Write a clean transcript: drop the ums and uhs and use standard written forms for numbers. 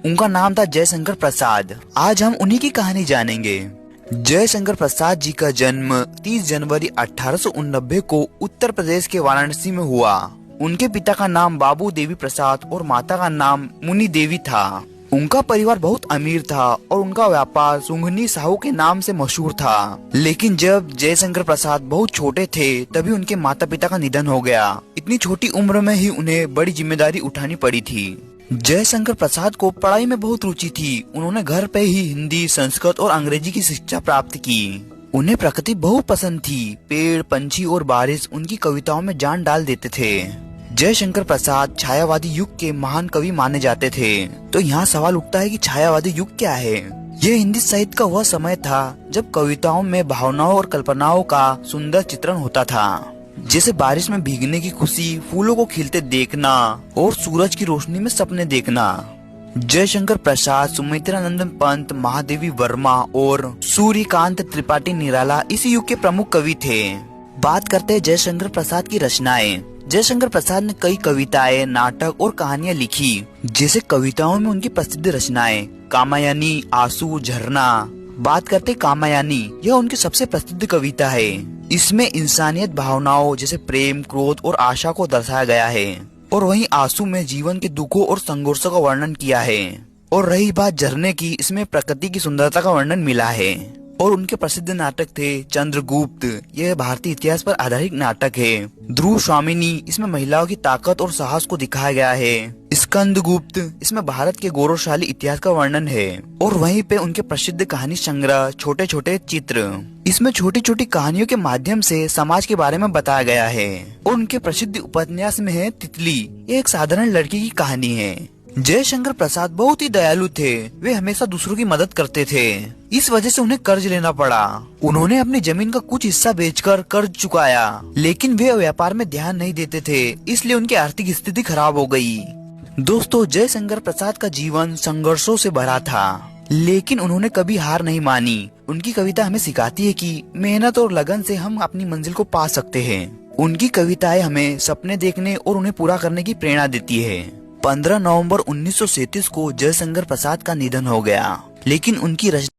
उनका नाम था जयशंकर प्रसाद। आज हम उन्हीं की कहानी जानेंगे। जयशंकर प्रसाद जी का जन्म 30 जनवरी 1889 को उत्तर प्रदेश के वाराणसी में हुआ। उनके पिता का नाम बाबू देवी प्रसाद और माता का नाम मुनि देवी था। उनका परिवार बहुत अमीर था और उनका व्यापार सुंघनी साहू के नाम से मशहूर था। लेकिन जब जयशंकर प्रसाद बहुत छोटे थे तभी उनके माता पिता का निधन हो गया। इतनी छोटी उम्र में ही उन्हें बड़ी जिम्मेदारी उठानी पड़ी थी। जयशंकर प्रसाद को पढ़ाई में बहुत रुचि थी। उन्होंने घर पे ही हिंदी, संस्कृत और अंग्रेजी की शिक्षा प्राप्त की। उन्हें प्रकृति बहुत पसंद थी। पेड़, पंछी और बारिश उनकी कविताओं में जान डाल देते थे। जयशंकर प्रसाद छायावादी युग के महान कवि माने जाते थे। तो यहाँ सवाल उठता है कि छायावादी युग क्या है? ये हिंदी साहित्य का वह समय था जब कविताओं में भावनाओं और कल्पनाओं का सुंदर चित्रण होता था, जैसे बारिश में भीगने की खुशी, फूलों को खिलते देखना और सूरज की रोशनी में सपने देखना। जयशंकर प्रसाद, सुमित्रानंदन पंत, महादेवी वर्मा और सूर्यकांत त्रिपाठी निराला इस युग के प्रमुख कवि थे। बात करते हैं जयशंकर प्रसाद की रचनाएं। जयशंकर प्रसाद ने कई कविताएं, नाटक और कहानियां लिखी। जैसे कविताओं में उनकी प्रसिद्ध रचनाएं कामायनी, आंसू, झरना। बात करते कामायनी, यह उनकी सबसे प्रसिद्ध कविता है। इसमें इंसानियत भावनाओं जैसे प्रेम, क्रोध और आशा को दर्शाया गया है। और वहीं आंसू में जीवन के दुखों और संघर्षों का वर्णन किया है। और रही बात झरने की, इसमें प्रकृति की सुंदरता का वर्णन मिला है। और उनके प्रसिद्ध नाटक थे चंद्रगुप्त, यह भारतीय इतिहास पर आधारित नाटक है। ध्रुव स्वामिनी, इसमें महिलाओं की ताकत और साहस को दिखाया गया है। स्कंदगुप्त, इसमें भारत के गौरवशाली इतिहास का वर्णन है। और वहीं पे उनके प्रसिद्ध कहानी संग्रह छोटे छोटे चित्र, इसमें छोटी छोटी कहानियों के माध्यम से समाज के बारे में बताया गया है। और उनके प्रसिद्ध उपन्यास में है तितली, ये एक साधारण लड़की की कहानी है। जयशंकर प्रसाद बहुत ही दयालु थे। वे हमेशा दूसरों की मदद करते थे। इस वजह से उन्हें कर्ज लेना पड़ा। उन्होंने अपनी जमीन का कुछ हिस्सा बेचकर कर्ज चुकाया, लेकिन वे व्यापार में ध्यान नहीं देते थे, इसलिए उनकी आर्थिक स्थिति खराब हो गई। दोस्तों, जयशंकर प्रसाद का जीवन संघर्षों से भरा था, लेकिन उन्होंने कभी हार नहीं मानी। उनकी कविता हमें सिखाती है कि मेहनत और लगन से हम अपनी मंजिल को पा सकते हैं। उनकी कविताएं हमें सपने देखने और उन्हें पूरा करने की प्रेरणा देती है। 15 नवंबर 1937 को जयशंकर प्रसाद का निधन हो गया, लेकिन उनकी